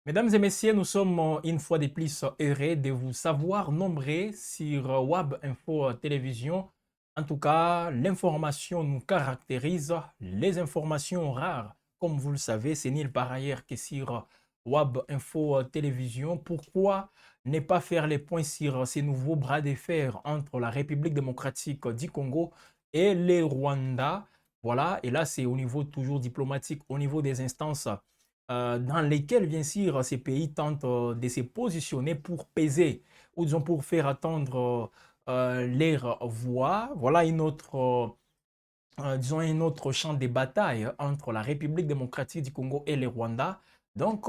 Mesdames et messieurs, nous sommes une fois de plus heureux de vous savoir nombreux sur WAB Info Télévision. En tout cas, l'information nous caractérise, les informations rares. Comme vous le savez, c'est nul par ailleurs que sur WAB Info Télévision. Pourquoi ne pas faire les points sur ces nouveaux bras de fer entre la République démocratique du Congo et le Rwanda? Voilà, et là c'est au niveau toujours diplomatique, au niveau des instances dans lesquels, bien sûr, ces pays tentent de se positionner pour peser, ou disons pour faire attendre leur voix. Voilà disons un autre champ de bataille entre la République démocratique du Congo et le Rwanda. Donc,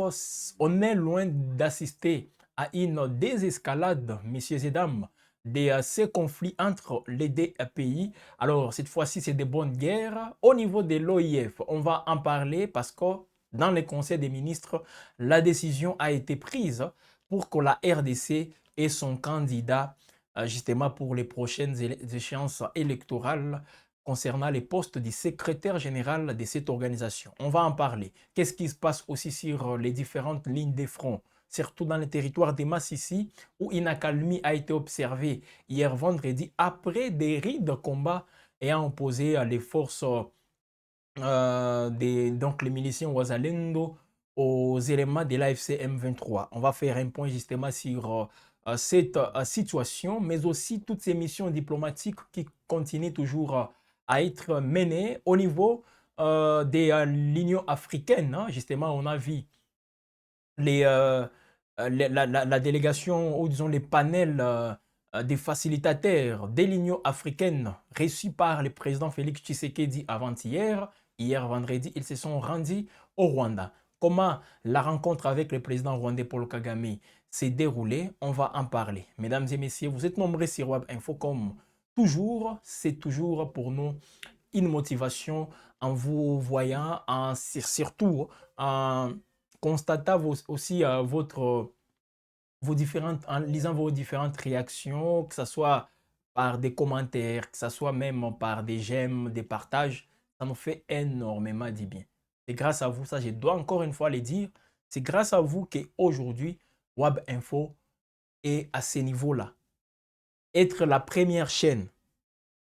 on est loin d'assister à une désescalade, messieurs et dames, de ces conflits entre les deux pays. Alors, cette fois-ci, c'est des bonnes guerres. Au niveau de l'OIF, on va en parler parce que dans le Conseil des ministres, la décision a été prise pour que la RDC ait son candidat justement pour les prochaines échéances électorales concernant les postes du secrétaire général de cette organisation. On va en parler. Qu'est-ce qui se passe aussi sur les différentes lignes de front, surtout dans le territoire de Massissi, où une accalmie a été observée hier vendredi après des rites de combat ayant opposé les forces donc les miliciens Ouazalendo aux éléments de l'AFC M23. On va faire un point justement sur cette situation, mais aussi toutes ces missions diplomatiques qui continuent toujours à être menées au niveau de l'Union africaine, hein. Justement, on a vu les, la délégation, ou disons les panels des facilitateurs de l'Union africaine reçus par le président Félix Tshisekedi avant-hier. Hier vendredi, ils se sont rendus au Rwanda. Comment la rencontre avec le président rwandais Paul Kagame s'est déroulée? On va en parler. Mesdames et messieurs, vous êtes nombreux sur Web Info comme toujours. C'est toujours pour nous une motivation en vous voyant, surtout en constatant aussi vos différentes, en lisant vos différentes réactions, que ce soit par des commentaires, que ce soit même par des j'aime, des partages, ça nous fait énormément du bien. C'est grâce à vous, ça je dois encore une fois le dire, c'est grâce à vous qu'aujourd'hui, Web Info est à ce niveau-là. Être la première chaîne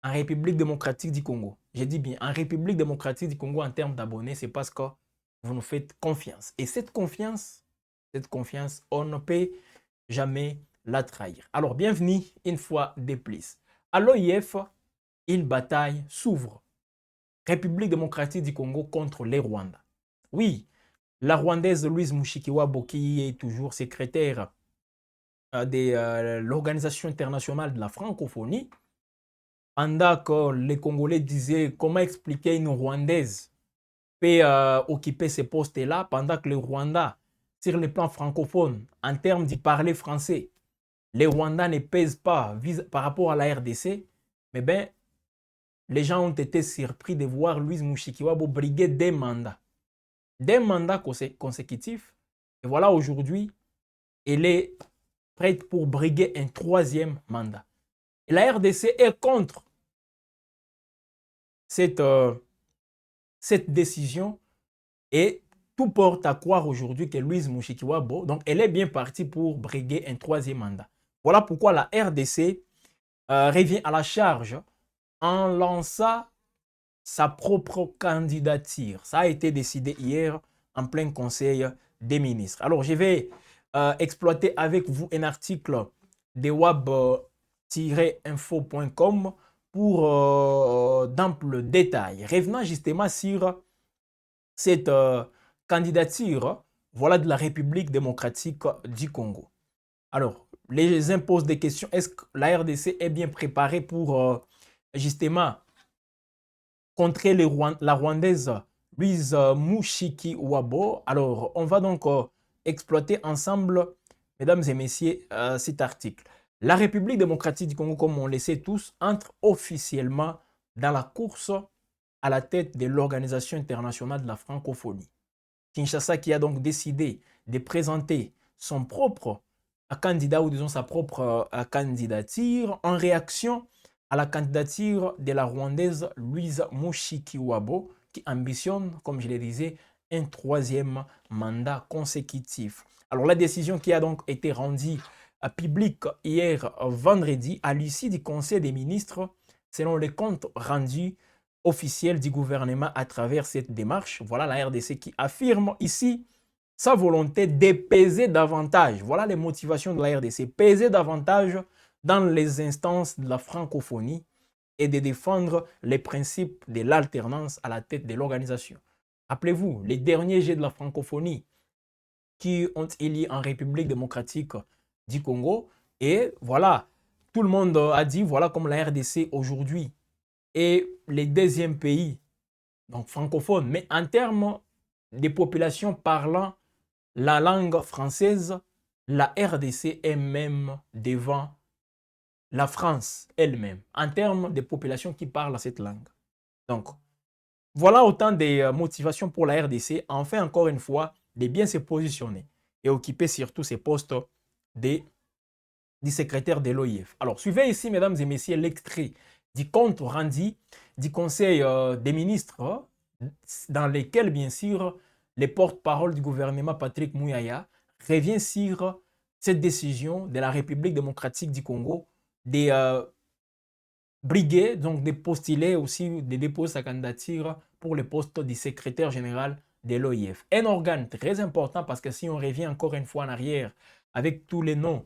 en République démocratique du Congo. Je dis bien en République démocratique du Congo en termes d'abonnés, c'est parce que vous nous faites confiance. Et cette confiance, on ne peut jamais la trahir. Alors, bienvenue une fois de plus. À l'OIF, une bataille s'ouvre. République démocratique du Congo contre les Rwandais. Oui, la Rwandaise Louise Mushikiwabo, qui est toujours secrétaire de l'Organisation internationale de la francophonie, pendant que les Congolais disaient comment expliquer une Rwandaise peut occuper ces postes-là, pendant que les Rwandais, sur le plan francophone, en termes d'y parler français, les Rwandais ne pèsent pas par rapport à la RDC, mais bien, les gens ont été surpris de voir Louise Mushikiwabo briguer des mandats consécutifs. Et voilà, aujourd'hui, elle est prête pour briguer un troisième mandat. Et la RDC est contre cette, cette décision et tout porte à croire aujourd'hui que Louise Mushikiwabo, donc elle est bien partie pour briguer un troisième mandat. Voilà pourquoi la RDC revient à la charge en lançant sa propre candidature. Ça a été décidé hier en plein conseil des ministres. Alors je vais exploiter avec vous un article de wab-info.com pour d'amples détails. Revenons justement sur cette candidature, voilà, de la République démocratique du Congo. Alors, les uns posent des questions. Est-ce que la RDC est bien préparée pour justement contrer la Rwandaise Louise Mushikiwabo? Alors, on va donc exploiter ensemble, mesdames et messieurs, cet article. La République démocratique du Congo, comme on le sait tous, entre officiellement dans la course à la tête de l'Organisation internationale de la francophonie. Kinshasa qui a donc décidé de présenter son propre candidat, ou disons sa propre candidature en réaction à la candidature de la Rwandaise Louise Mushikiwabo qui ambitionne, comme je le disais, un troisième mandat consécutif. Alors, la décision qui a donc été rendue publique hier vendredi à l'issue du Conseil des ministres, selon les comptes rendus officiels du gouvernement à travers cette démarche. Voilà la RDC qui affirme ici sa volonté d'épaiser davantage. Voilà les motivations de la RDC. Peser davantage dans les instances de la francophonie et de défendre les principes de l'alternance à la tête de l'organisation. Rappelez-vous, les derniers jets de la francophonie qui ont eu lieu en République démocratique du Congo. Et voilà, tout le monde a dit, voilà comme la RDC aujourd'hui est le deuxième pays, donc francophone, mais en termes de populations parlant la langue française, la RDC est même devant la France elle-même, en termes de populations qui parlent cette langue. Donc, voilà autant de motivations pour la RDC, enfin encore une fois, de bien se positionner et occuper surtout ces postes du secrétaire de l'OIF. Alors, suivez ici, mesdames et messieurs, l'extrait du compte rendu du Conseil des ministres, dans lequel, bien sûr, le porte-parole du gouvernement, Patrick Mouyaya, revient sur cette décision de la République démocratique du Congo de briguer, donc de postuler aussi, de déposer sa candidature pour le poste du secrétaire général de l'OIF. Un organe très important parce que si on revient encore une fois en arrière avec tous les noms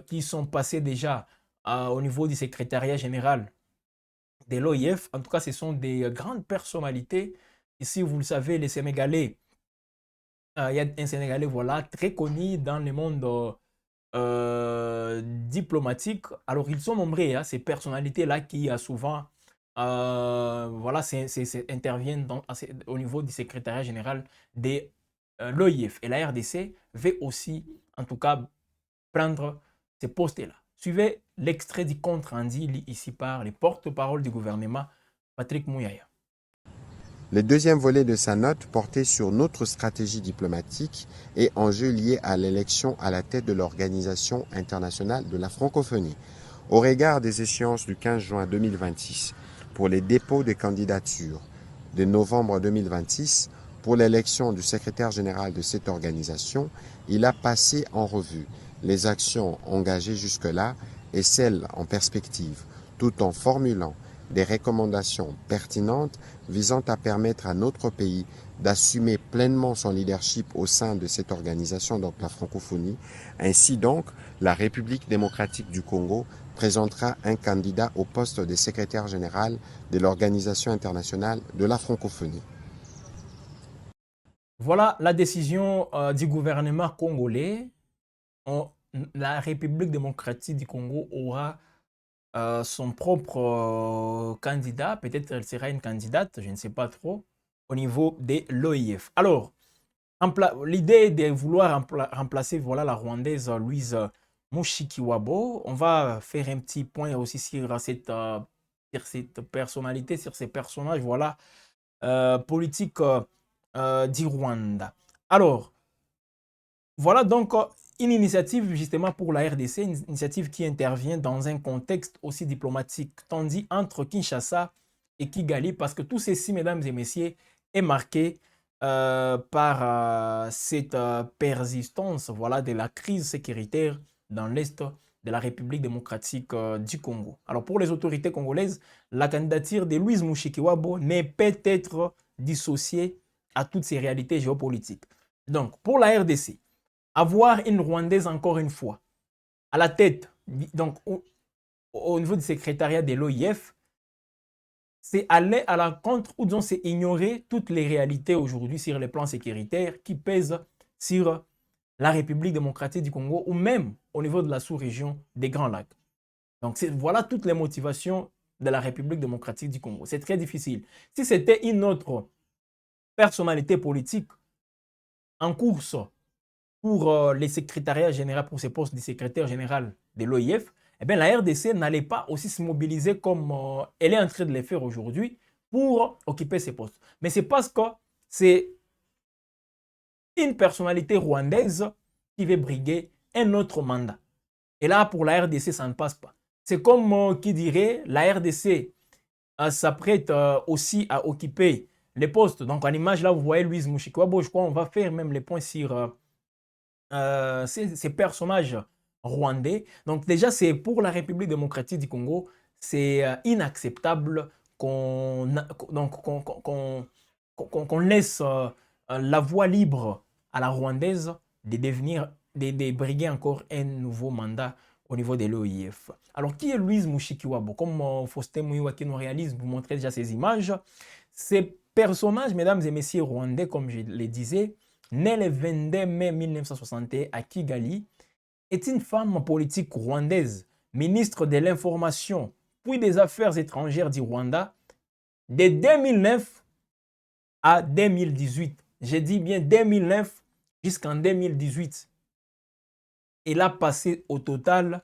qui sont passés déjà au niveau du secrétariat général de l'OIF, en tout cas ce sont des grandes personnalités. Ici, vous le savez, les Sénégalais, il y a un Sénégalais voilà, très connu dans le monde diplomatiques. Alors, ils sont nombreux, hein, ces personnalités-là qui souvent voilà, interviennent au niveau du secrétariat général de l'OIF. Et la RDC veut aussi, en tout cas, prendre ces postes-là. Suivez l'extrait du compte rendu ici par les porte-parole du gouvernement, Patrick Mouyaya. Le deuxième volet de sa note portait sur notre stratégie diplomatique et enjeux liés à l'élection à la tête de l'Organisation internationale de la francophonie. Au regard des échéances du 15 juin 2026 pour les dépôts de candidatures, de novembre 2026 pour l'élection du secrétaire général de cette organisation, il a passé en revue les actions engagées jusque-là et celles en perspective, tout en formulant des recommandations pertinentes visant à permettre à notre pays d'assumer pleinement son leadership au sein de cette organisation, donc la francophonie. Ainsi donc, la République démocratique du Congo présentera un candidat au poste de secrétaire général de l'Organisation internationale de la francophonie. Voilà la décision du gouvernement congolais. La République démocratique du Congo aura son propre candidat, peut-être elle sera une candidate, je ne sais pas trop, au niveau de l'OIF. Alors, l'idée de vouloir remplacer voilà, la Rwandaise Louise Mushikiwabo, on va faire un petit point aussi sur cette personnalité, sur ces personnages voilà, politiques du Rwanda. Alors, voilà donc une initiative justement pour la RDC, une initiative qui intervient dans un contexte aussi diplomatique, tandis entre Kinshasa et Kigali, parce que tout ceci, mesdames et messieurs, est marqué par cette persistance voilà, de la crise sécuritaire dans l'Est de la République démocratique du Congo. Alors pour les autorités congolaises, la candidature de Louise Mushikiwabo n'est peut-être dissociée à toutes ces réalités géopolitiques. Donc pour la RDC, avoir une Rwandaise encore une fois à la tête, donc au niveau du secrétariat de l'OIF, c'est aller à la contre ou disons c'est ignorer toutes les réalités aujourd'hui sur les plans sécuritaires qui pèsent sur la République démocratique du Congo ou même au niveau de la sous-région des Grands Lacs. Donc voilà toutes les motivations de la République démocratique du Congo. C'est très difficile. Si c'était une autre personnalité politique en course pour les secrétariats généraux, pour ces postes de secrétaire général de l'OIF, eh bien, la RDC n'allait pas aussi se mobiliser comme elle est en train de le faire aujourd'hui pour occuper ces postes. Mais c'est parce que c'est une personnalité rwandaise qui veut briguer un autre mandat. Et là, pour la RDC, ça ne passe pas. C'est comme qui dirait, la RDC s'apprête aussi à occuper les postes. Donc, en image, là, vous voyez Louise Mushikiwabo. Je crois qu'on va faire même les points sur ces personnages rwandais. Donc déjà, c'est pour la République démocratique du Congo, c'est inacceptable qu'on laisse la voie libre à la rwandaise de devenir, de briguer encore un nouveau mandat au niveau de l'OIF. Alors, qui est Louise Mushikiwabo? Comme Faustin Mouiwa qui nous réalise, vous montrez déjà ces images. Ces personnages, mesdames et messieurs rwandais, comme je le disais, née le 22 mai 1961 à Kigali, est une femme politique rwandaise, ministre de l'Information puis des Affaires étrangères du Rwanda de 2009 à 2018. Je dis bien 2009 jusqu'en 2018. Elle a passé au total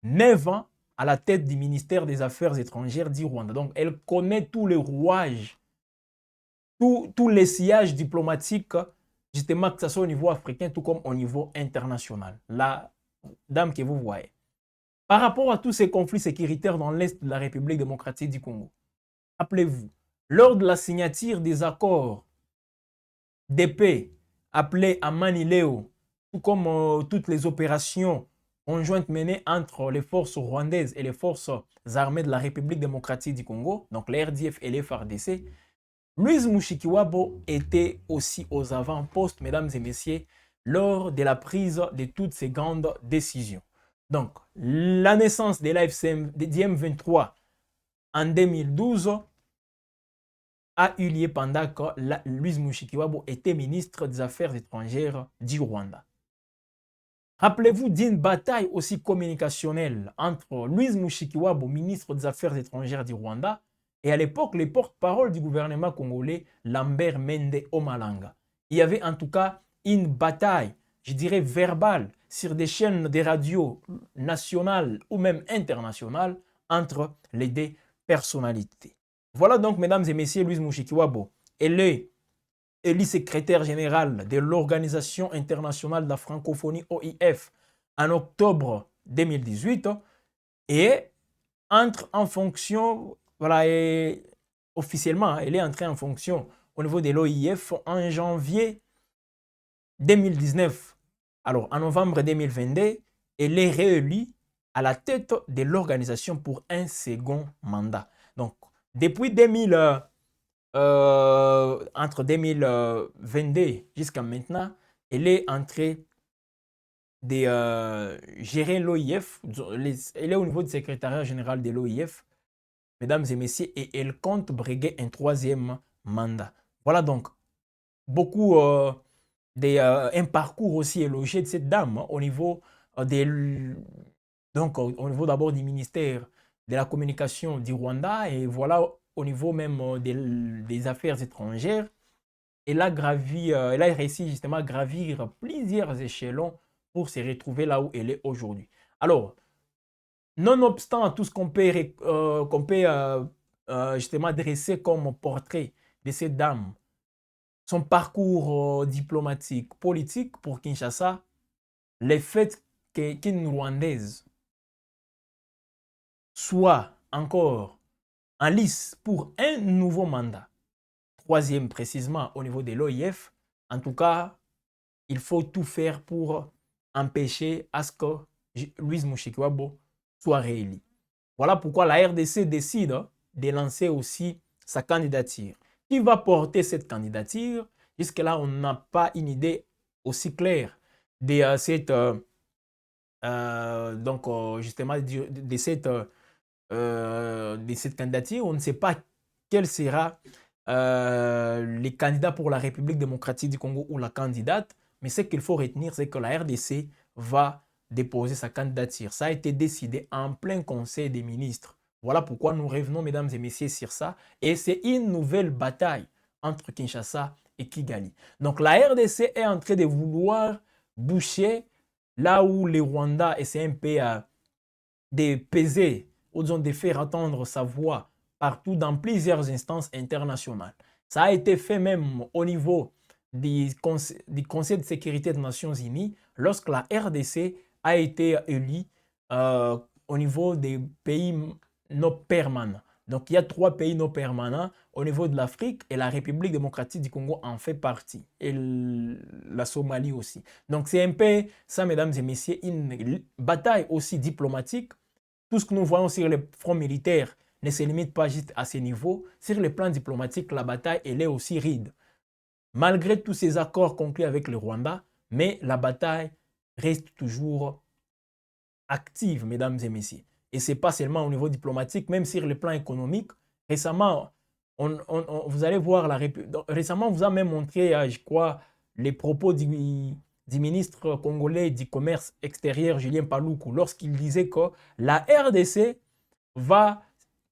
9 ans à la tête du ministère des Affaires étrangères du Rwanda. Donc, elle connaît tous les rouages, tous les sillages diplomatiques, justement, que ce soit au niveau africain, tout comme au niveau international. La dame que vous voyez. Par rapport à tous ces conflits sécuritaires dans l'Est de la République démocratique du Congo, rappelez-vous, lors de la signature des accords de paix appelés à Manileo, tout comme toutes les opérations conjointes menées entre les forces rwandaises et les forces armées de la République démocratique du Congo, donc les RDF et les FARDC, Louise Mushikiwabo était aussi aux avant-postes, mesdames et messieurs, lors de la prise de toutes ces grandes décisions. Donc, la naissance de l'AFCM de M23 en 2012 a eu lieu pendant que Louise Mushikiwabo était ministre des Affaires étrangères du Rwanda. Rappelez-vous d'une bataille aussi communicationnelle entre Louise Mushikiwabo, ministre des Affaires étrangères du Rwanda, et à l'époque, le porte-parole du gouvernement congolais, Lambert Mende Omalanga. Il y avait en tout cas une bataille, je dirais verbale, sur des chaînes de radio nationales ou même internationales entre les deux personnalités. Voilà donc, mesdames et messieurs, Louise Mushikiwabo. Elle est élu secrétaire général de l'Organisation internationale de la francophonie OIF en octobre 2018 et entre en fonction, voilà, et officiellement, elle est entrée en fonction au niveau de l'OIF en janvier 2019. Alors, en novembre 2022, elle est réélue à la tête de l'organisation pour un second mandat. Donc, depuis entre 2022 jusqu'à maintenant, elle est entrée de gérer l'OIF. Elle est au niveau du secrétariat général de l'OIF, mesdames et messieurs, et elle compte briguer un troisième mandat. Voilà donc beaucoup un parcours aussi élogieux de cette dame au niveau donc au niveau d'abord du ministère de la communication du Rwanda et voilà au niveau même des affaires étrangères. Elle a elle a réussi justement à gravir plusieurs échelons pour se retrouver là où elle est aujourd'hui. Alors, nonobstant tout ce qu'on peut justement dresser comme portrait de cette dame, son parcours diplomatique, politique pour Kinshasa, le fait qu'une Rwandaise soit encore en lice pour un nouveau mandat, troisième précisément au niveau de l'OIF, en tout cas, il faut tout faire pour empêcher à ce que Louise Mushikiwabo soit réélu. Voilà pourquoi la RDC décide de lancer aussi sa candidature. Qui va porter cette candidature? Jusque-là, on n'a pas une idée aussi claire de justement de cette candidature. On ne sait pas quel sera les candidats pour la République démocratique du Congo ou la candidate, mais ce qu'il faut retenir, c'est que la RDC va déposer sa candidature. Ça a été décidé en plein conseil des ministres. Voilà pourquoi nous revenons, mesdames et messieurs, sur ça. Et c'est une nouvelle bataille entre Kinshasa et Kigali. Donc la RDC est en train de vouloir boucher là où les Rwandais essaient un peu de peser, ou disons de faire entendre sa voix partout dans plusieurs instances internationales. Ça a été fait même au niveau du Conseil de sécurité des Nations Unies lorsque la RDC a été élue au niveau des pays non permanents. Donc, il y a 3 pays non permanents au niveau de l'Afrique et la République démocratique du Congo en fait partie. Et la Somalie aussi. Donc, c'est un peu ça, mesdames et messieurs, une bataille aussi diplomatique. Tout ce que nous voyons sur les fronts militaires ne se limite pas juste à ces niveaux. Sur le plan diplomatique, la bataille, elle est aussi ride. Malgré tous ces accords conclus avec le Rwanda, mais la bataille reste toujours active, mesdames et messieurs. Et ce n'est pas seulement au niveau diplomatique, même sur le plan économique. Récemment, vous allez voir, récemment, on vous a même montré, je crois, les propos du ministre congolais du commerce extérieur, Julien Paluku, lorsqu'il disait que la RDC va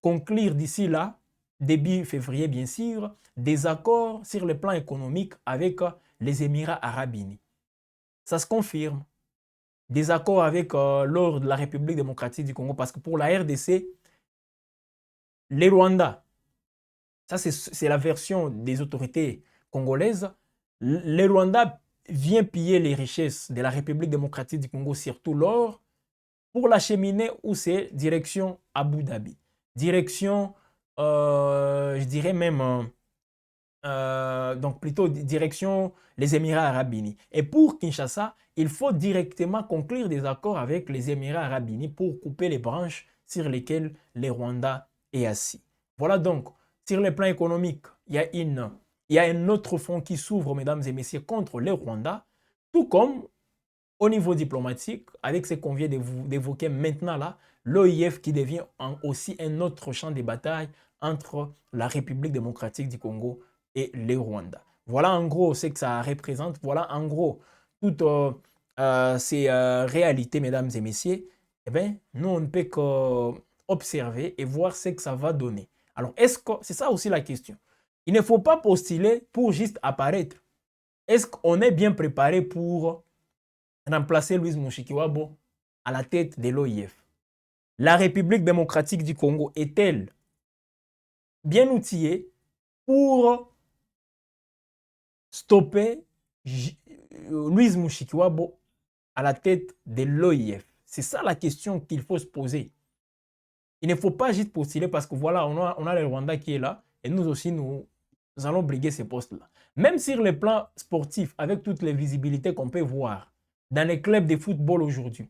conclure d'ici là, début février bien sûr, des accords sur le plan économique avec les Émirats arabes unis. Ça se confirme. Des accords avec l'ordre de la République démocratique du Congo, parce que pour la RDC, les Rwandais, ça c'est la version des autorités congolaises, les Rwandais viennent piller les richesses de la République démocratique du Congo, surtout l'or, pour l'acheminer où c'est direction Abu Dhabi, direction, je dirais même, donc plutôt direction les Émirats arabes unis. Et pour Kinshasa, il faut directement conclure des accords avec les Émirats arabes unis pour couper les branches sur lesquelles les Rwandais est assis. Voilà donc, sur le plan économique, il y a un autre front qui s'ouvre, mesdames et messieurs, contre les Rwandais, tout comme au niveau diplomatique, avec ce qu'on vient d'évoquer maintenant là, l'OIF qui devient aussi un autre champ de bataille entre la République démocratique du Congo et les Rwandais. Voilà en gros ce que ça représente. Voilà en gros toutes ces réalités, mesdames et messieurs. Eh bien, nous, on ne peut qu'observer et voir ce que ça va donner. Alors, est-ce que c'est ça aussi la question? Il ne faut pas postuler pour juste apparaître. Est-ce qu'on est bien préparé pour remplacer Louis Mushikiwabo à la tête de l'OIF? La République démocratique du Congo est-elle bien outillée pour stopper Louis Mushikiwabo à la tête de l'OIF? C'est ça la question qu'il faut se poser. Il ne faut pas juste postuler parce que voilà, on a le Rwanda qui est là et nous aussi, nous allons briguer ces postes-là. Même sur le plan sportif, avec toutes les visibilités qu'on peut voir dans les clubs de football aujourd'hui,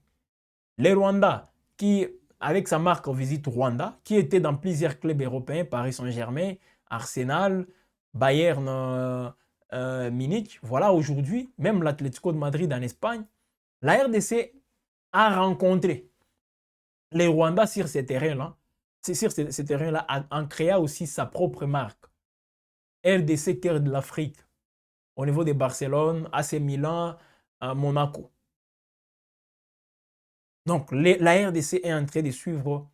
les Rwandais qui, avec sa marque Visite Rwanda, qui était dans plusieurs clubs européens, Paris Saint-Germain, Arsenal, Bayern Munich, voilà aujourd'hui, même l'Atlético de Madrid en Espagne, la RDC a rencontré les Rwandais sur ces terrains-là, en créant aussi sa propre marque. RDC Cœur de l'Afrique, au niveau de Barcelone, AC Milan, Monaco. Donc, la RDC est en train de suivre,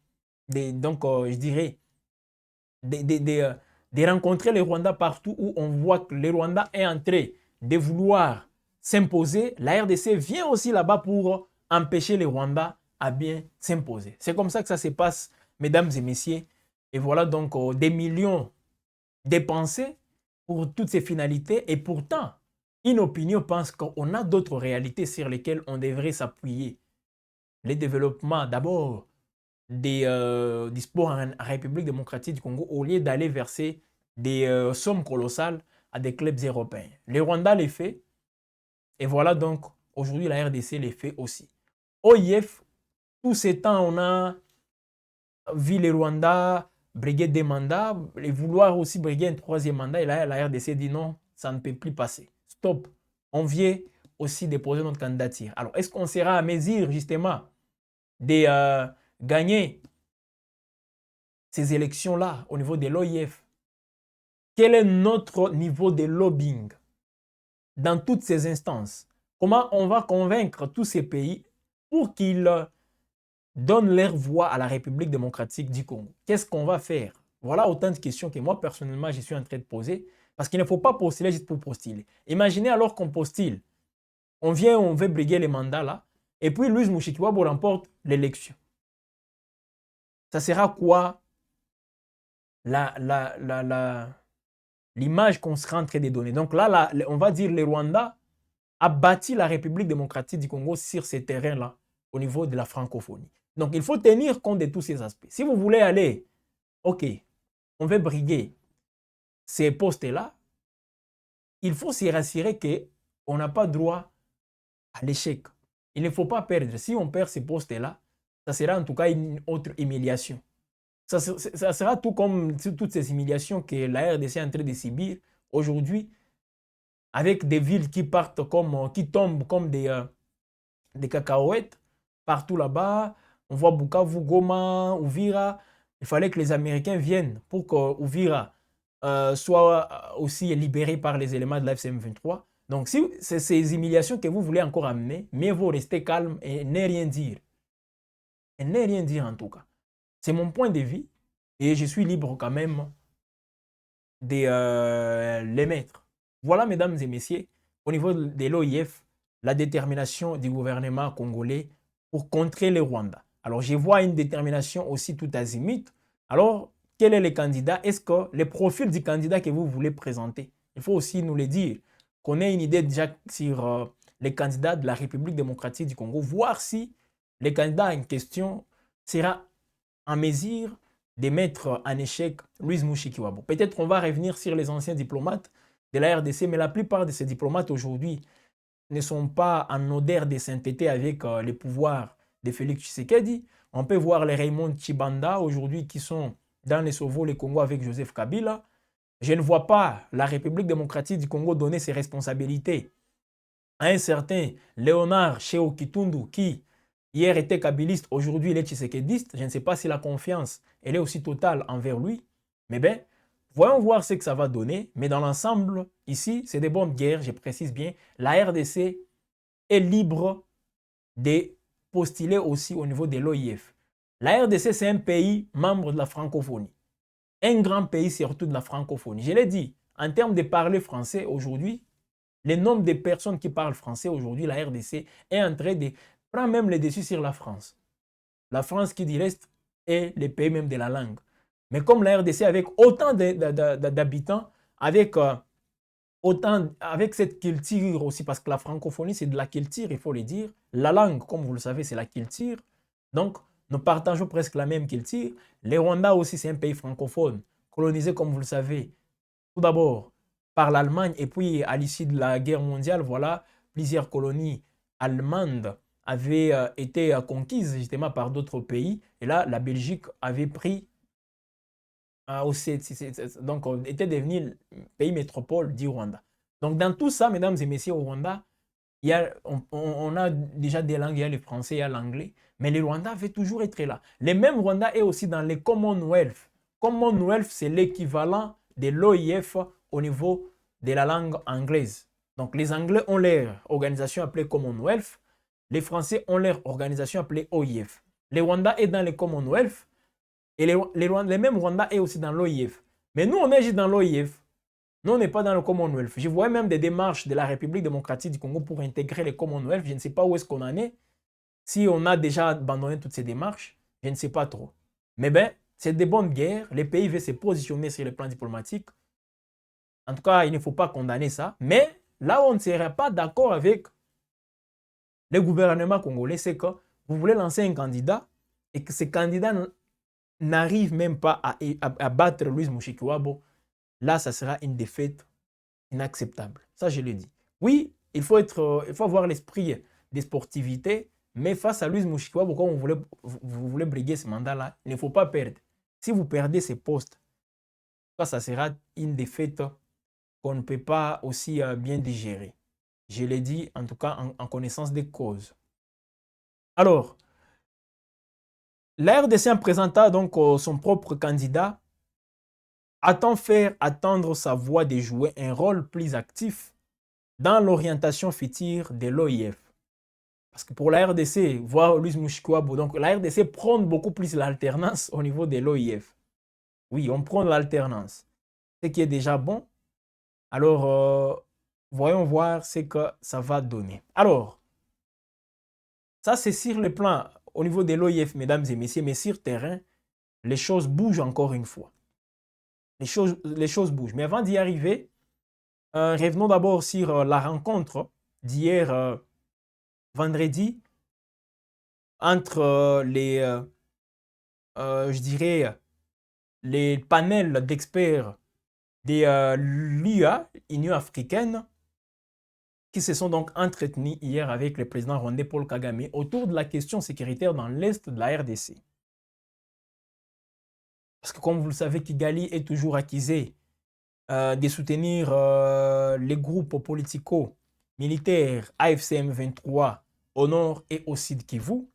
je dirais, de rencontrer les Rwandais partout où on voit que les Rwandais est en train de vouloir s'imposer. La RDC vient aussi là-bas pour empêcher les Rwandais à bien s'imposer. C'est comme ça que ça se passe, mesdames et messieurs. Et voilà donc des millions dépensés pour toutes ces finalités. Et pourtant, une opinion pense qu'on a d'autres réalités sur lesquelles on devrait s'appuyer. Le développement d'abord du sport en République démocratique du Congo au lieu d'aller verser des sommes colossales à des clubs européens. Le Rwanda les fait. Et voilà donc, aujourd'hui, la RDC les fait aussi. OIF, tous ces temps, on a vu les Rwandais briguer des mandats et vouloir aussi briguer un troisième mandat. Et là, la RDC dit non, ça ne peut plus passer. Stop. On vient aussi déposer notre candidature. Alors, est-ce qu'on sera à mesure, justement, de gagner ces élections-là au niveau de l'OIF? Quel est notre niveau de lobbying dans toutes ces instances? Comment on va convaincre tous ces pays pour qu'ils donnent leur voix à la République démocratique du Congo? Qu'est-ce qu'on va faire? Voilà autant de questions que moi, personnellement, je suis en train de poser. Parce qu'il ne faut pas postuler juste pour postuler. Imaginez alors qu'on postule. On vient, on veut briguer les mandats là. Et puis Louis Mushikiwabo remporte l'élection. Ça sera quoi l'image qu'on sera en train de donner? Donc là, on va dire les Rwandais a bâti la République démocratique du Congo sur ces terrains-là, au niveau de la francophonie. Donc il faut tenir compte de tous ces aspects. Si vous voulez aller OK, on veut briguer ces postes-là, il faut s'y rassurer qu'on n'a pas droit à l'échec. Il ne faut pas perdre. Si on perd ces postes-là, ça sera en tout cas une autre humiliation. Ça sera tout comme toutes ces humiliations que la RDC est en train de subir aujourd'hui, avec des villes qui partent qui tombent comme des cacahuètes partout là-bas. On voit Bukavu, Goma, Uvira. Il fallait que les Américains viennent pour que Uvira soit aussi libéré par les éléments de la FCM23. Donc, si c'est ces humiliations que vous voulez encore amener, mieux vaut rester calme et ne rien dire. Et ne rien dire en tout cas. C'est mon point de vue et je suis libre quand même de l'émettre. Voilà, mesdames et messieurs, au niveau de l'OIF, la détermination du gouvernement congolais pour contrer le Rwanda. Alors, je vois une détermination aussi tout azimut. Alors, quel est le candidat? Est-ce que le profil du candidat que vous voulez présenter? Il faut aussi nous le dire, qu'on ait une idée déjà sur les candidats de la République démocratique du Congo, voir si le candidat en question sera en mesure de mettre en échec Louis Mushikiwabo. Peut-être on va revenir sur les anciens diplomates de la RDC, mais la plupart de ces diplomates aujourd'hui ne sont pas en odeur de sainteté avec les pouvoirs de Félix Tshisekedi. On peut voir les Raymond Chibanda aujourd'hui qui sont dans les Sovo, le Congo avec Joseph Kabila. Je ne vois pas la République démocratique du Congo donner ses responsabilités à un certain Léonard Sheo Kitundu qui hier était kabiliste, aujourd'hui il est tshisekédiste. Je ne sais pas si la confiance elle est aussi totale envers lui. Mais bien, voyons voir ce que ça va donner. Mais dans l'ensemble, ici, c'est des bonnes guerres, je précise bien. La RDC est libre de postuler aussi au niveau de l'OIF. La RDC, c'est un pays membre de la francophonie. Un grand pays surtout de la francophonie. Je l'ai dit, en termes de parler français aujourd'hui, le nombre de personnes qui parlent français aujourd'hui, la RDC est en train de prendre même le dessus sur la France. La France qui dit reste est le pays même de la langue. Mais comme la RDC avec autant d'habitants, avec avec cette culture aussi, parce que la francophonie c'est de la culture, il faut le dire. La langue, comme vous le savez, c'est la culture. Donc, nous partageons presque la même culture. Le Rwanda aussi, c'est un pays francophone, colonisé, comme vous le savez, tout d'abord par l'Allemagne et puis à l'issue de la guerre mondiale, voilà, plusieurs colonies allemandes avaient été conquises justement par d'autres pays. Et là, la Belgique avait pris aussi, donc était devenu pays métropole du Rwanda. Donc dans tout ça, mesdames et messieurs, au Rwanda, on a déjà des langues, il y a le français, il y a l'anglais, mais le Rwanda veut toujours être là. Le même Rwanda est aussi dans le Commonwealth. Commonwealth, c'est l'équivalent de l'OIF au niveau de la langue anglaise. Donc les Anglais ont leur organisation appelée Commonwealth, les Français ont leur organisation appelée OIF. Le Rwanda est dans le Commonwealth et le même Rwanda est aussi dans l'OIF. Mais nous, on est juste dans l'OIF. Nous, on n'est pas dans le Commonwealth. Je vois même des démarches de la République démocratique du Congo pour intégrer le Commonwealth. Je ne sais pas où est-ce qu'on en est. Si on a déjà abandonné toutes ces démarches, je ne sais pas trop. Mais bien, c'est des bonnes guerres. Les pays veulent se positionner sur le plan diplomatique. En tout cas, il ne faut pas condamner ça. Mais là où on ne serait pas d'accord avec le gouvernement congolais, c'est que vous voulez lancer un candidat et que ce candidat n'arrive même pas à battre Louis Mushikiwabo. Là, ça sera une défaite inacceptable. Ça, je le dis. Oui, il faut avoir l'esprit de sportivité, mais face à Louis Mushikiwabo, quand vous voulez briguer ce mandat-là, il ne faut pas perdre. Si vous perdez ces postes, ça sera une défaite qu'on ne peut pas aussi bien digérer. Je l'ai dit, en tout cas, en connaissance des causes. Alors, la RDC en présentant donc son propre candidat, attend faire attendre sa voix de jouer un rôle plus actif dans l'orientation future de l'OIF. Parce que pour la RDC, voir Louis Mushikiwabo, donc la RDC prône beaucoup plus l'alternance au niveau de l'OIF. Oui, on prône l'alternance. Ce qui est déjà bon. Alors, voyons voir ce que ça va donner. Alors, ça c'est sur le plan au niveau de l'OIF, mesdames et messieurs, mais sur terrain, les choses bougent encore une fois. Les choses bougent. Mais avant d'y arriver, revenons d'abord sur la rencontre d'hier vendredi entre je dirais, les panels d'experts de l'UA, Union africaine, qui se sont donc entretenus hier avec le président rwandais Paul Kagame autour de la question sécuritaire dans l'est de la RDC. Parce que comme vous le savez, Kigali est toujours accusé de soutenir les groupes politico-militaires AFC M23 au nord et au sud Kivu.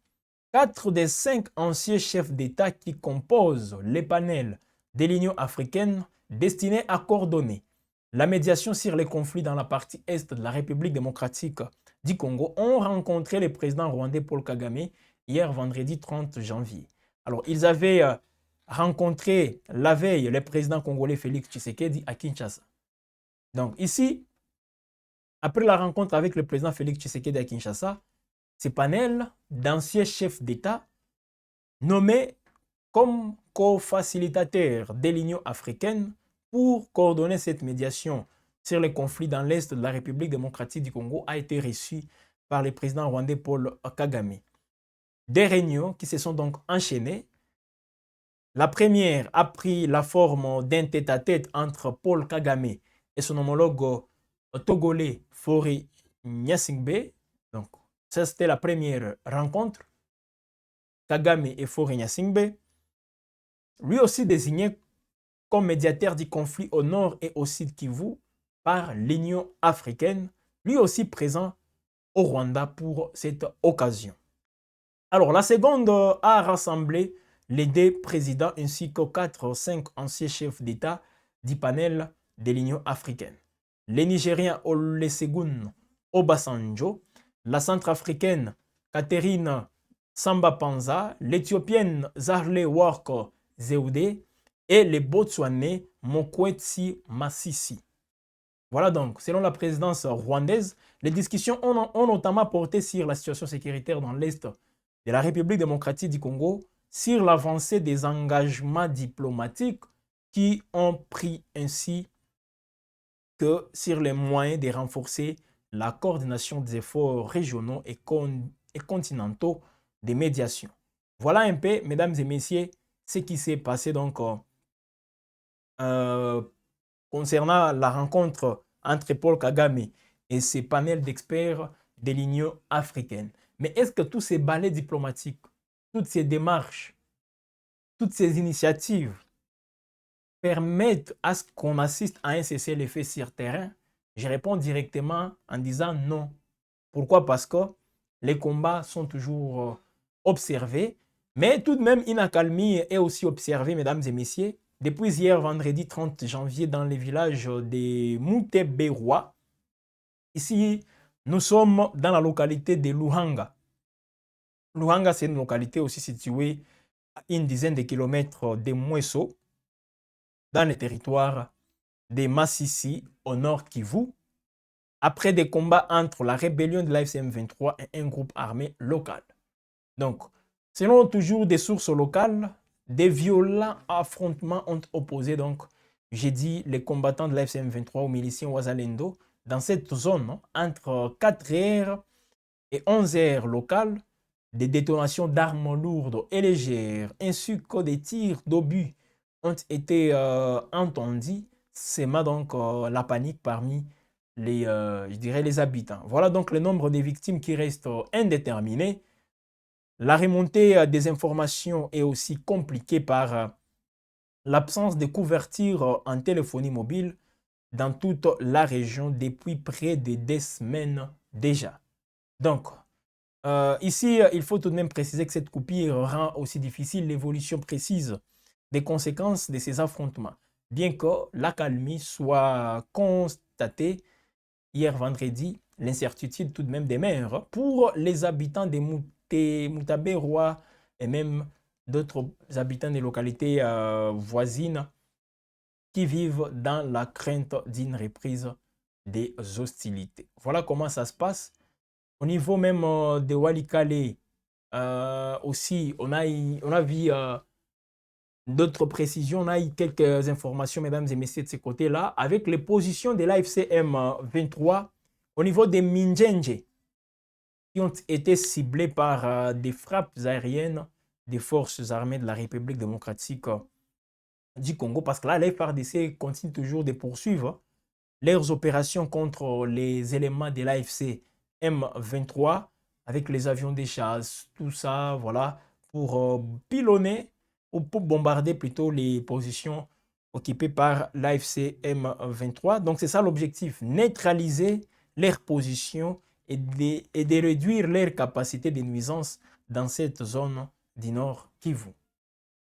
4 des 5 anciens chefs d'État qui composent les panels de l'Union africaine destinés à coordonner la médiation sur les conflits dans la partie est de la République démocratique du Congo ont rencontré le président rwandais Paul Kagame hier vendredi 30 janvier. Alors, ils avaient rencontré la veille le président congolais Félix Tshisekedi à Kinshasa. Donc ici, après la rencontre avec le président Félix Tshisekedi à Kinshasa, ces panels d'anciens chefs d'État nommés comme co-facilitateurs de l'Union africaine pour coordonner cette médiation sur les conflits dans l'Est de la République démocratique du Congo a été reçu par le président rwandais Paul Kagame. Des réunions qui se sont donc enchaînées. La première a pris la forme d'un tête-à-tête entre Paul Kagame et son homologue togolais Faure Gnassingbé. Donc, ça c'était la première rencontre. Kagame et Faure Gnassingbé, lui aussi désigné comme médiateur du conflit au nord et au sud Kivu par l'Union africaine, lui aussi présent au Rwanda pour cette occasion. Alors, la seconde a rassemblé les 2 présidents ainsi que 4 ou 5 anciens chefs d'État du panel de l'Union africaine. Les Nigériens Olusegun Obasanjo, la Centrafricaine Catherine Samba Panza, l'Éthiopienne Zarle Work Zewde et les Botswanais Mokwetsi Masisi. Voilà donc, selon la présidence rwandaise, les discussions ont notamment porté sur la situation sécuritaire dans l'Est de la République démocratique du Congo, sur l'avancée des engagements diplomatiques qui ont pris ainsi que sur les moyens de renforcer la coordination des efforts régionaux et continentaux de médiation. Voilà un peu, mesdames et messieurs, ce qui s'est passé donc concernant la rencontre entre Paul Kagame et ses panels d'experts de l'Union africaine. Mais est-ce que tous ces balais diplomatiques, toutes ces démarches, toutes ces initiatives permettent à ce qu'on assiste à un cessez-le-feu sur terrain? Je réponds directement en disant non. Pourquoi? Parce que les combats sont toujours observés, mais tout de même une accalmie est aussi observée, mesdames et messieurs, depuis hier vendredi 30 janvier dans le village de Muteberwa. Ici, nous sommes dans la localité de Luhanga. Luhanga, c'est une localité aussi située à une dizaine de kilomètres de Mweso, dans le territoire de Masisi, au nord Kivu, après des combats entre la rébellion de l'AFC M23 et un groupe armé local. Donc, selon toujours des sources locales, des violents affrontements ont opposé, donc, j'ai dit, les combattants de l'AFC M23 aux miliciens Wazalendo dans cette zone, entre 4h et 11h locales, des détonations d'armes lourdes et légères, ainsi que des tirs d'obus ont été entendus, sémant donc la panique parmi les, je dirais, les habitants. Voilà donc le nombre de victimes qui restent indéterminé. La remontée des informations est aussi compliquée par l'absence de couverture en téléphonie mobile dans toute la région depuis près de 2 semaines déjà. Donc, ici, il faut tout de même préciser que cette coupure rend aussi difficile l'évolution précise des conséquences de ces affrontements, bien que l'accalmie soit constatée hier vendredi, l'incertitude tout de même demeure pour les habitants de Mutaberwa et même d'autres habitants des localités voisines qui vivent dans la crainte d'une reprise des hostilités. Voilà comment ça se passe. Au niveau même de Walikale, aussi, on a vu d'autres précisions, on a eu quelques informations, mesdames et messieurs, de ce côté-là, avec les positions de l'AFC M23 au niveau des Minjenje, qui ont été ciblés par des frappes aériennes des forces armées de la République démocratique du Congo, parce que là, les FARDC continuent toujours de poursuivre leurs opérations contre les éléments de l'AFC M23 avec les avions de chasse, tout ça, voilà, pour pilonner ou pour bombarder plutôt les positions occupées par l'AFC M23. Donc c'est ça l'objectif, neutraliser leurs positions et de réduire leur capacité de nuisance dans cette zone du Nord Kivu.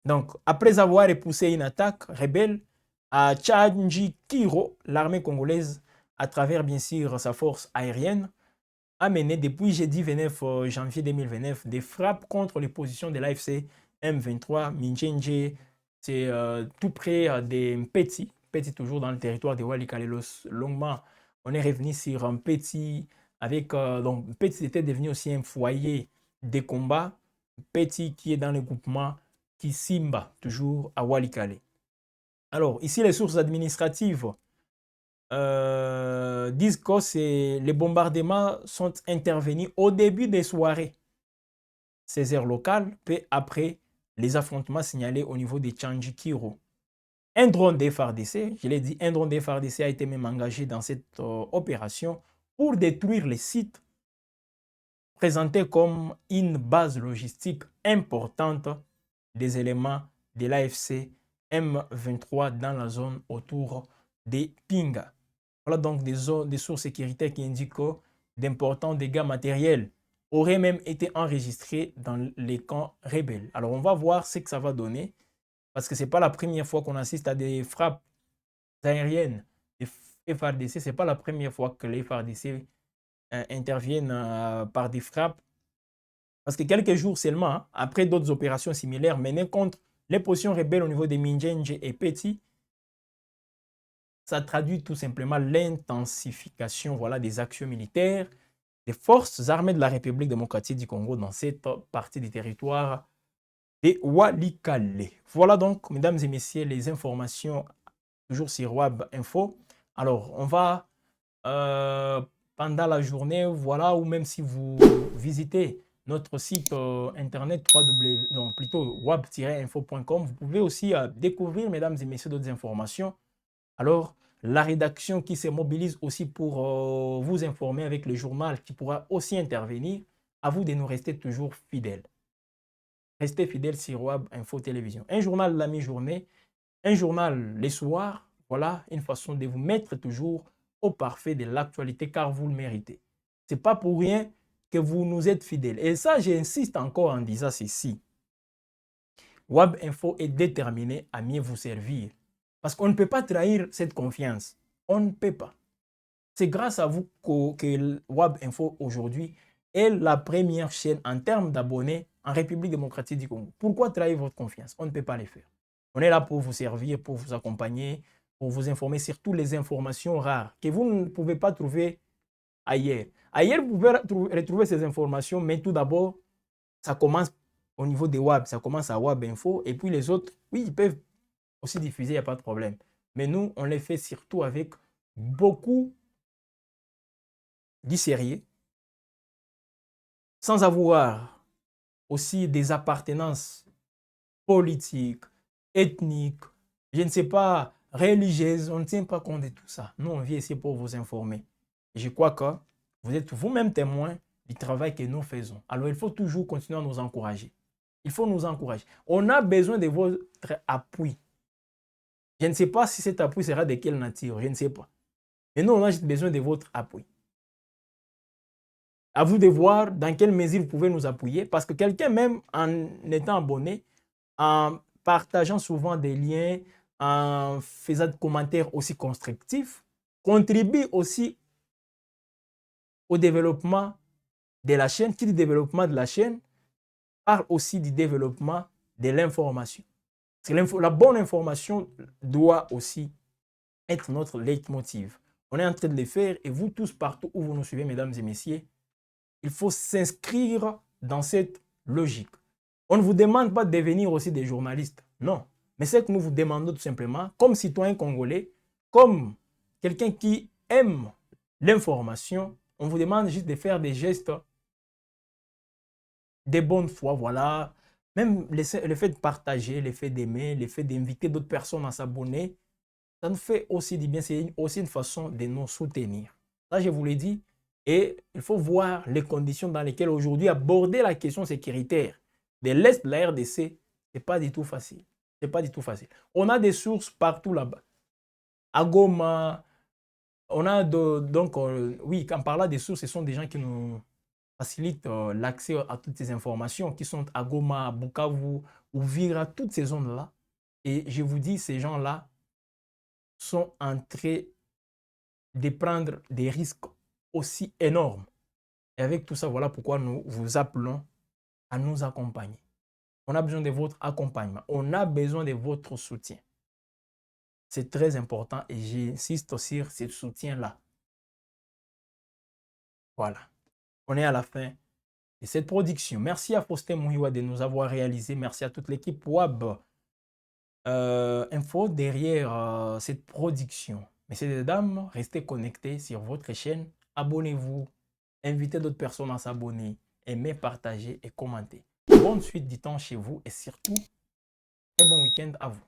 Donc, après avoir repoussé une attaque rebelle à Tchandjikiro, l'armée congolaise, à travers bien sûr sa force aérienne, a mené depuis jeudi 29 janvier 2029 des frappes contre les positions de l'AFC M23, Minjenje, c'est tout près de Mpeti, Mpeti toujours dans le territoire de Walikale. Longuement, on est revenu sur Mpeti, avec, donc Mpeti était devenu aussi un foyer de combat, Mpeti qui est dans le groupement Kisimba, toujours à Walikale. Alors, ici, les sources administratives disent que les bombardements sont intervenus au début des soirées, ces heures locales, peu après les affrontements signalés au niveau de Tchandjikiro. Un drone des FARDC, je l'ai dit, un drone des FARDC a été même engagé dans cette opération pour détruire les sites présentés comme une base logistique importante des éléments de l'AFC M23 dans la zone autour des Pinga. Voilà donc des sources sécuritaires qui indiquent que d'importants dégâts matériels auraient même été enregistrés dans les camps rebelles. Alors on va voir ce que ça va donner, parce que ce n'est pas la première fois qu'on assiste à des frappes aériennes des FARDC. Ce n'est pas la première fois que les FARDC interviennent par des frappes. Parce que quelques jours seulement, après d'autres opérations similaires menées contre les positions rebelles au niveau de Minjenje et Peti, ça traduit tout simplement l'intensification, voilà, des actions militaires des forces armées de la République démocratique du Congo dans cette partie du territoire de Walikale. Voilà donc, mesdames et messieurs, les informations toujours sur WAB Info. Alors, on va pendant la journée, voilà, ou même si vous visitez notre site internet plutôt wab-info.com, vous pouvez aussi découvrir, mesdames et messieurs, d'autres informations. Alors, la rédaction qui se mobilise aussi pour vous informer avec le journal qui pourra aussi intervenir, à vous de nous rester toujours fidèles. Restez fidèles sur WAB Info Télévision. Un journal la mi-journée, un journal les soirs, voilà une façon de vous mettre toujours au parfait de l'actualité car vous le méritez. Ce n'est pas pour rien que vous nous êtes fidèles. Et ça, j'insiste encore en disant ceci. WAB Info est déterminé à mieux vous servir. Parce qu'on ne peut pas trahir cette confiance. On ne peut pas. C'est grâce à vous que WAB Info aujourd'hui est la première chaîne en termes d'abonnés en République démocratique du Congo. Pourquoi trahir votre confiance? On ne peut pas le faire. On est là pour vous servir, pour vous accompagner, pour vous informer sur toutes les informations rares que vous ne pouvez pas trouver ailleurs. Ailleurs, vous pouvez retrouver ces informations, mais tout d'abord, ça commence au niveau des WAB, ça commence à WAB Info, et puis les autres, oui, ils peuvent aussi diffuser, il n'y a pas de problème. Mais nous, on les fait surtout avec beaucoup de sérieux, sans avoir aussi des appartenances politiques, ethniques, je ne sais pas, religieuses. On ne tient pas compte de tout ça. Nous, on vient ici pour vous informer. Et je crois que vous êtes vous-même témoin du travail que nous faisons. Alors, il faut toujours continuer à nous encourager. Il faut nous encourager. On a besoin de votre appui. Je ne sais pas si cet appui sera de quelle nature, je ne sais pas. Mais nous, on a juste besoin de votre appui. À vous de voir dans quelle mesure vous pouvez nous appuyer, parce que quelqu'un, même en étant abonné, en partageant souvent des liens, en faisant des commentaires aussi constructifs, contribue aussi au développement de la chaîne. Qui dit développement de la chaîne parle aussi du développement de l'information. La bonne information doit aussi être notre leitmotiv. On est en train de le faire et vous tous, partout où vous nous suivez, mesdames et messieurs, il faut s'inscrire dans cette logique. On ne vous demande pas de devenir aussi des journalistes, non. Mais c'est que nous vous demandons tout simplement, comme citoyen congolais, comme quelqu'un qui aime l'information, on vous demande juste de faire des gestes de bonne foi, voilà, Même le fait de partager, le fait d'aimer, le fait d'inviter d'autres personnes à s'abonner, ça nous fait aussi du bien. C'est aussi une façon de nous soutenir. Ça, je vous l'ai dit. Et il faut voir les conditions dans lesquelles aujourd'hui aborder la question sécuritaire de l'Est de la RDC, ce n'est pas du tout facile. C'est pas du tout facile. On a des sources partout là-bas. À Goma, on a donc, oui, en parlant des sources, ce sont des gens qui nous facilitent l'accès à toutes ces informations qui sont à Goma, à Bukavu, Uvira, toutes ces zones-là. Et je vous dis, ces gens-là sont en train de prendre des risques aussi énormes. Et avec tout ça, voilà pourquoi nous vous appelons à nous accompagner. On a besoin de votre accompagnement. On a besoin de votre soutien. C'est très important et j'insiste sur ce soutien-là. Voilà. On est à la fin de cette production. Merci à Faustin Mouhiwa de nous avoir réalisé. Merci à toute l'équipe WAB Info derrière cette production. Messieurs et dames, restez connectés sur votre chaîne. Abonnez-vous. Invitez d'autres personnes à s'abonner. Aimez, partagez et commentez. Bonne suite du temps chez vous et surtout, très bon week-end à vous.